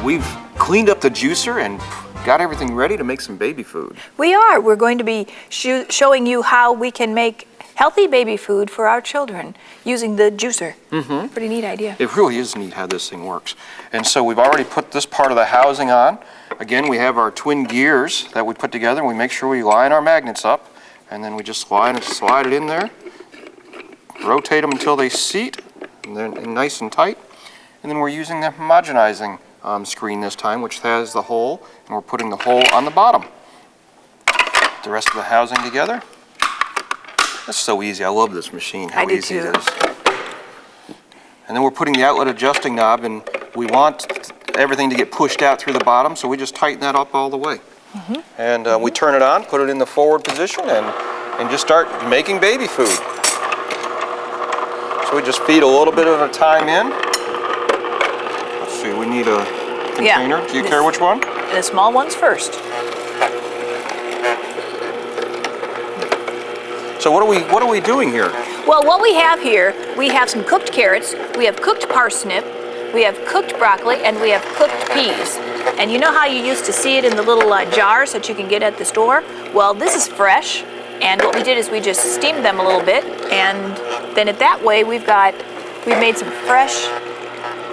we've cleaned up the juicer and got everything ready to make some baby food. We are. We're going to be showing you how we can make healthy baby food for our children using the juicer. Pretty neat idea. It really is neat how this thing works. And so we've already put this part of the housing on. Again, we have our twin gears that we put together. We make sure we line our magnets up, and then we just slide it in there. Rotate them until they seat, and they're nice and tight. And then we're using the homogenizing screen this time, which has the hole, and we're putting the hole on the bottom. The rest of the housing together. That's so easy. I love this machine, how easy it is. And then we're putting the outlet adjusting knob, and we want everything to get pushed out through the bottom, so we just tighten that up all the way. And we turn it on, put it in the forward position, and just start making baby food. So we just feed a little bit at a time in. Let's see, we need a container. Do you care which one? The small ones first. So what are we doing here? Well, what we have here, we have some cooked carrots, we have cooked parsnip, we have cooked broccoli, and we have cooked peas. And you know how you used to see it in the little jars that you can get at the store? Well, this is fresh, and what we did is we just steamed them a little bit, and then that way we've made some fresh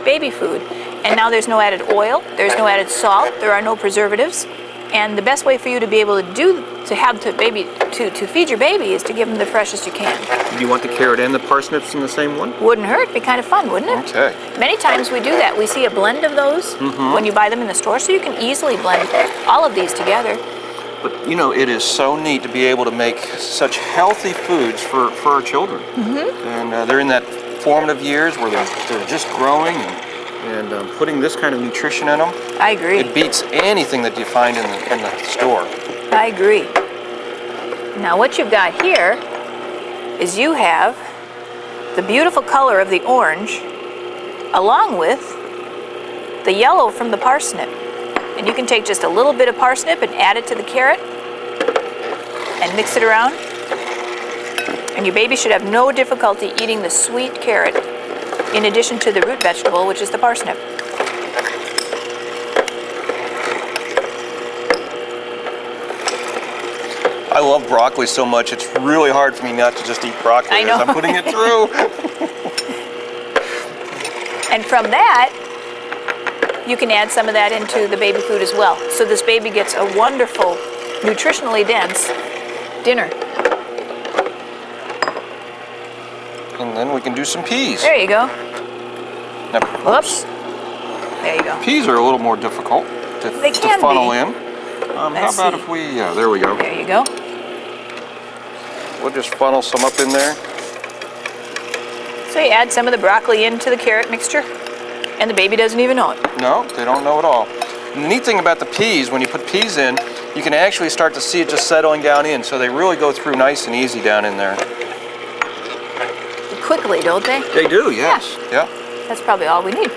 baby food. And now there's no added oil, there's no added salt, there are no preservatives. And the best way for you to be able to feed your baby is to give them the freshest you can. Do you want the carrot and the parsnips in the same one? Wouldn't hurt. Be kind of fun, wouldn't it? Okay. Many times we do that. We see a blend of those when you buy them in the store, so you can easily blend all of these together. But you know, it is so neat to be able to make such healthy foods for our children. And they're in that formative years where they're just growing and putting this kind of nutrition in them. I agree. It beats anything that you find in the store. I agree. Now what you've got here is you have the beautiful color of the orange along with the yellow from the parsnip. And you can take just a little bit of parsnip and add it to the carrot and mix it around. And your baby should have no difficulty eating the sweet carrot in addition to the root vegetable, which is the parsnip. I love broccoli so much, it's really hard for me not to just eat broccoli I know. as I'm putting it through. And from that, you can add some of that into the baby food as well. So this baby gets a wonderful, nutritionally dense dinner. And then we can do some peas. There you go. Now, Whoops. There you go. peas are a little more difficult to funnel in. How about if we, there we go. There you go. We'll just funnel some up in there. So you add some of the broccoli into the carrot mixture, and the baby doesn't even know it. No, they don't know at all. And the neat thing about the peas, when you put peas in, you can actually start to see it just settling down in, so they really go through nice and easy down in there. Quickly, don't they? They do, yes. Yeah. That's probably all we need.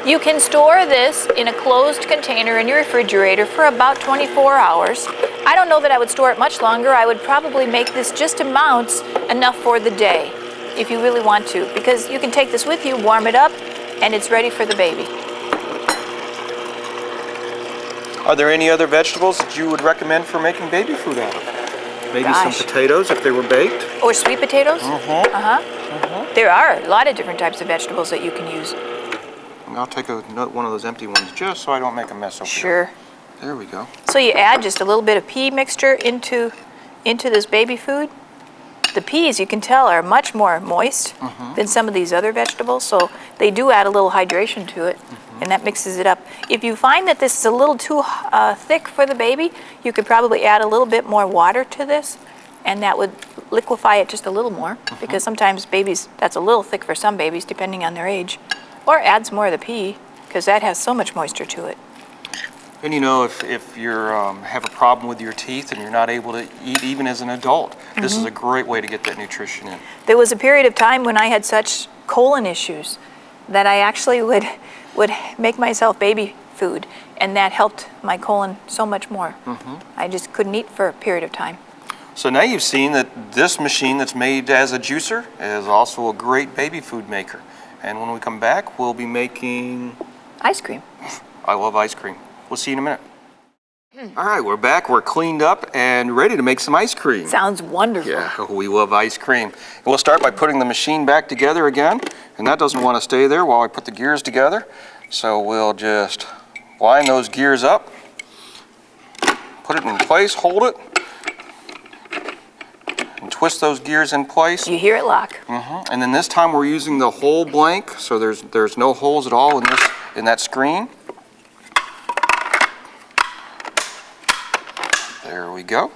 You can store this in a closed container in your refrigerator for about 24 hours. I don't know that I would store it much longer. I would probably make this just amounts enough for the day if you really want to, because you can take this with you, warm it up, and it's ready for the baby. Are there any other vegetables that you would recommend for making baby food out of? Maybe some potatoes if they were baked? Or sweet potatoes? There are a lot of different types of vegetables that you can use. And I'll take one of those empty ones just so I don't make a mess over Sure. There we go. So you add just a little bit of pea mixture into this baby food. The peas, you can tell, are much more moist than some of these other vegetables, so they do add a little hydration to it, and that mixes it up. If you find that this is a little too thick for the baby, you could probably add a little bit more water to this, and that would liquefy it just a little more, because sometimes babies, that's a little thick for some babies, depending on their age. Or add some more of the pea, because that has so much moisture to it. And you know, if you have a problem with your teeth and you're not able to eat even as an adult, this is a great way to get that nutrition in. There was a period of time when I had such colon issues that I actually would make myself baby food, and that helped my colon so much more. I just couldn't eat for a period of time. So now you've seen that this machine that's made as a juicer is also a great baby food maker. And when we come back, we'll be making... Ice cream. I love ice cream. We'll see you in a minute. All right, we're back. We're cleaned up and ready to make some ice cream. Sounds wonderful. Yeah, we love ice cream. And we'll start by putting the machine back together again. And that doesn't want to stay there while I put the gears together. So we'll just line those gears up, put it in place, hold it, and twist those gears in place. You hear it lock. And then this time we're using the hole blank, so there's no holes at all in that screen. There we go.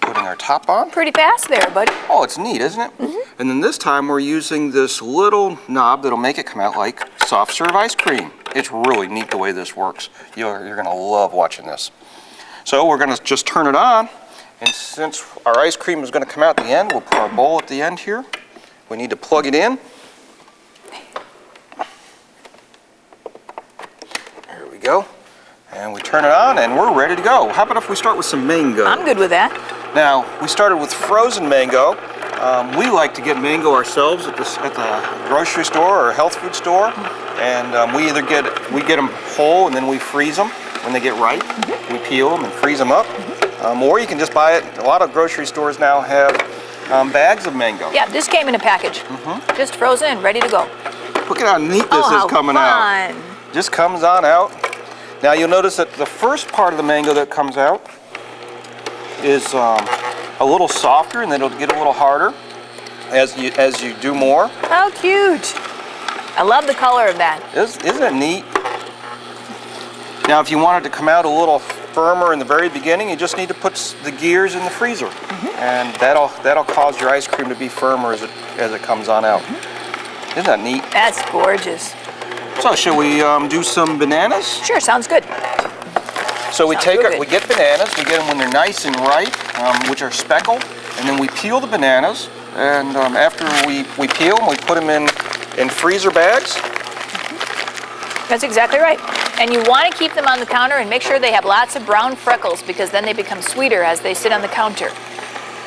Putting our top on. Pretty fast there, bud. Oh, it's neat, isn't it? And then this time we're using this little knob that'll make it come out like soft serve ice cream. It's really neat the way this works. You're gonna love watching this. So we're gonna just turn it on, and since our ice cream is gonna come out at the end, we'll put our bowl at the end here. We need to plug it in. There we go. And we turn it on and we're ready to go. How about if we start with some mango? I'm good with that. Now, we started with frozen mango. We like to get mango ourselves at the grocery store or health food store. And we get them whole and then we freeze them when they get ripe. We peel them and freeze them up. Or you can just buy it. A lot of grocery stores now have bags of mango. Yeah, this came in a package. Just frozen and ready to go. Look at how neat this is coming out. Just comes on out. Now you'll notice that the first part of the mango that comes out is a little softer, and then it'll get a little harder as you do more. How cute. I love the color of that. Isn't it neat? Now if you want it to come out a little firmer in the very beginning, you just need to put the gears in the freezer. And that'll cause your ice cream to be firmer as it comes on out. Isn't that neat? That's gorgeous. So shall we do some bananas? Sure, sounds good. So we get bananas, we get them when they're nice and ripe, which are speckled, and then we peel the bananas, and after we peel them, we put them in freezer bags. That's exactly right. And you want to keep them on the counter and make sure they have lots of brown freckles, because then they become sweeter as they sit on the counter.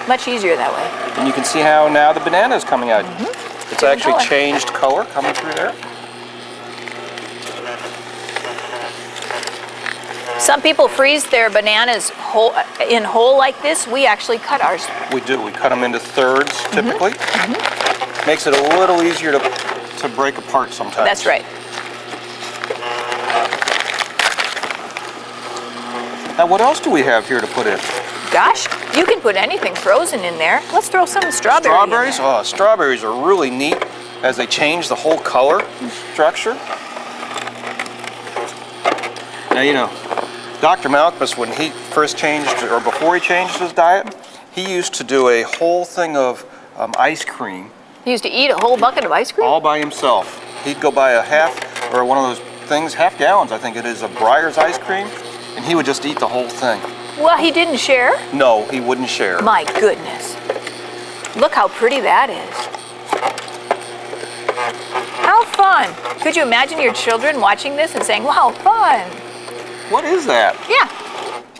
Much easier that way. And you can see how now the banana is coming out. It's actually color. changed color coming through there. Some people freeze their bananas whole like this. We actually cut ours. We do. We cut them into thirds typically. Makes it a little easier to break apart sometimes. That's right. Now what else do we have here to put in? Gosh, you can put anything frozen in there. Let's throw some strawberries. Strawberries? Oh, strawberries are really neat as they change the whole color structure. Now, you know, Dr. Malkmus, when he first changed, or before he changed his diet, he used to do a whole thing of ice cream. He used to eat a whole bucket of ice cream? All by himself. He'd go buy a half, or one of those things, half gallons, I think it is, of Breyer's ice cream, and he would just eat the whole thing. Well, he didn't share? No, he wouldn't share. My goodness. Look how pretty that is. How fun. Could you imagine your children watching this and saying, wow, fun? What is that? Yeah,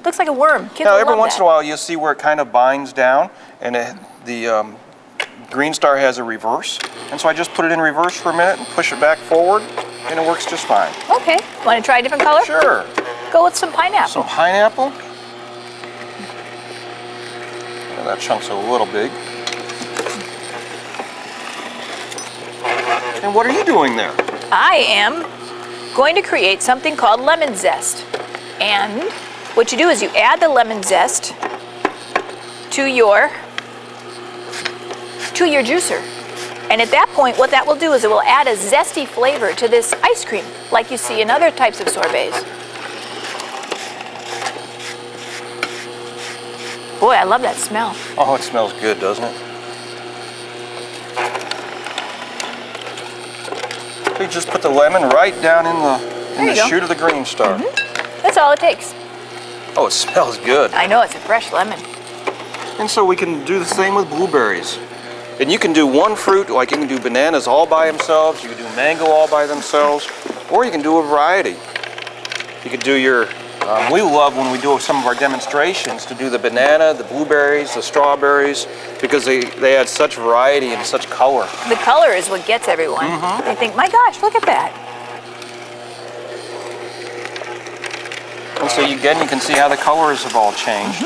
looks like a worm. Kids Now, will every love once that. in a while, you'll see where it kind of binds down, and the Green Star has a reverse. And so I just put it in reverse for a minute and push it back forward, and it works just fine. Okay, want to try a different color? Sure. Go with some pineapple. Some pineapple. Well, that chunk's a little big. And what are you doing there? I am going to create something called lemon zest. And what you do is you add the lemon zest to your juicer. And at that point, what that will do is it will add a zesty flavor to this ice cream, like you see in other types of sorbets. Boy, I love that smell. Oh, it smells good, doesn't it? You just put the lemon right down in the shoot of the Green Star. That's all it takes. Oh, it smells good. I know, it's a fresh lemon. And so we can do the same with blueberries. And you can do one fruit, like you can do bananas all by themselves, you can do mango all by themselves, or you can do a variety. You could do your We love when we do some of our demonstrations to do the banana, the blueberries, the strawberries, because they add such variety and such color. The color is what gets everyone. They think, my gosh, look at that. And so again, you can see how the colors have all changed.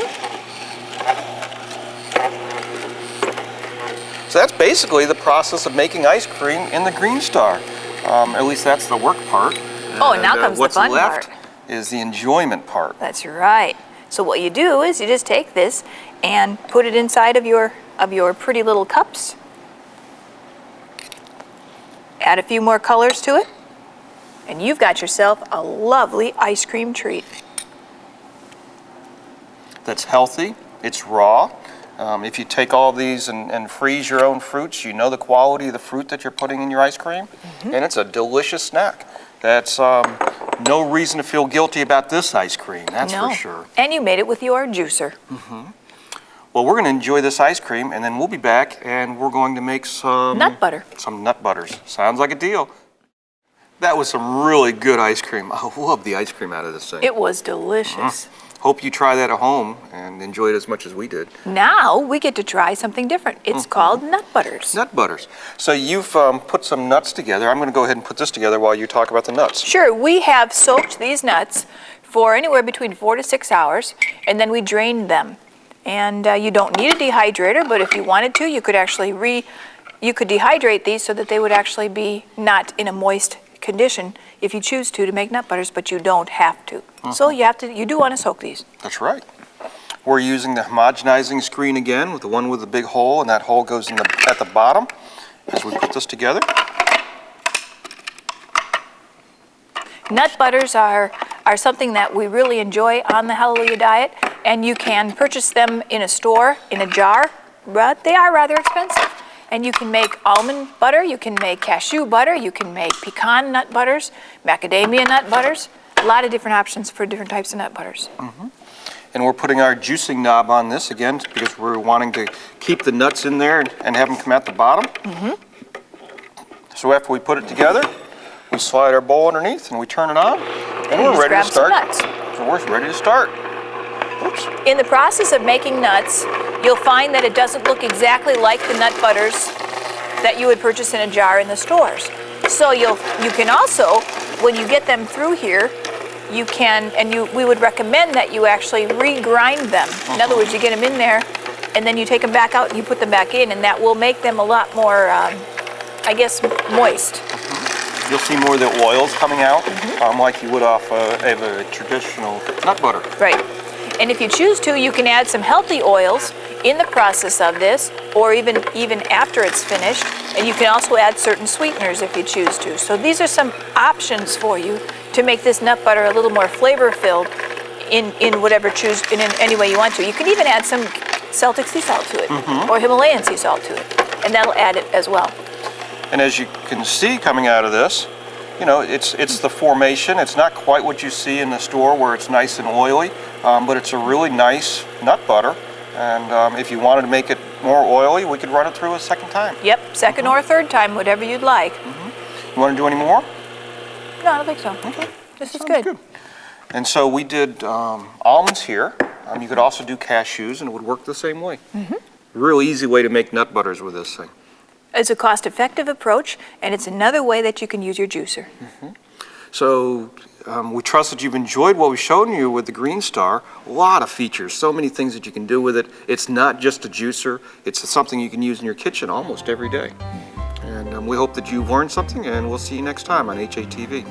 So that's basically the process of making ice cream in the Green Star. At least that's the work part. Oh, and now comes the fun part. What's left is the enjoyment part. That's right. So what you do is you just take this and put it inside of your pretty little cups. Add a few more colors to it, and you've got yourself a lovely ice cream treat. That's healthy, it's raw. If you take all these and freeze your own fruits, you know the quality of the fruit that you're putting in your ice cream, and it's a delicious snack. That's no reason to feel guilty about this ice cream, that's for sure. And you made it with your juicer. Well, we're going to enjoy this ice cream, and then we'll be back, and we're going to make some nut butter. Some nut butters. Sounds like a deal. That was some really good ice cream. I love the ice cream out of this thing. It was delicious. Hope you try that at home and enjoy it as much as we did. Now we get to try something different. It's called nut butters. Nut butters. So you've put some nuts together. I'm going to go ahead and put this together while you talk about the nuts. Sure. We have soaked these nuts for anywhere between 4 to 6 hours, and then we drained them. And you don't need a dehydrator, but if you wanted to, you could actually you could dehydrate these so that they would actually be not in a moist condition if you choose to make nut butters, but you don't have to. So you do want to soak these. That's right. We're using the homogenizing screen again with the one with the big hole, and that hole goes in at the bottom as we put this together. Nut butters are something that we really enjoy on the Hallelujah Diet, and you can purchase them in a store, in a jar, but they are rather expensive. And you can make almond butter, you can make cashew butter, you can make pecan nut butters, macadamia nut butters, a lot of different options for different types of nut butters. And we're putting our juicing knob on this again because we're wanting to keep the nuts in there and have them come out the bottom. So after we put it together, we slide our bowl underneath and we turn it on, and we're ready to start. So we're ready to start. Oops. In the process of making nuts, you'll find that it doesn't look exactly like the nut butters that you would purchase in a jar in the stores. So you can also, when you get them through here, you can, we would recommend that you actually regrind them. In other words, you get them in there, and then you take them back out and you put them back in, and that will make them a lot more, I guess, moist. You'll see more of the oils coming out, like you would off of a traditional nut butter. Right. And if you choose to, you can add some healthy oils in the process of this, or even after it's finished. And you can also add certain sweeteners if you choose to. So these are some options for you to make this nut butter a little more flavor-filled in any way you want to. You can even add some Celtic sea salt to it, or Himalayan sea salt to it, and that'll add it as well. And as you can see coming out of this, you know, it's the formation. It's not quite what you see in the store where it's nice and oily, but it's a really nice nut butter. And if you wanted to make it more oily, we could run it through a second time. Yep, second or third time, whatever you'd like. You want to do any more? No, I don't think so. Okay. This is good. And so we did almonds here. You could also do cashews, and it would work the same way. Real easy way to make nut butters with this thing. It's a cost-effective approach, and it's another way that you can use your juicer. So we trust that you've enjoyed what we've shown you with the Green Star. A lot of features, so many things that you can do with it. It's not just a juicer. It's something you can use in your kitchen almost every day. And we hope that you've learned something, and we'll see you next time on HATV.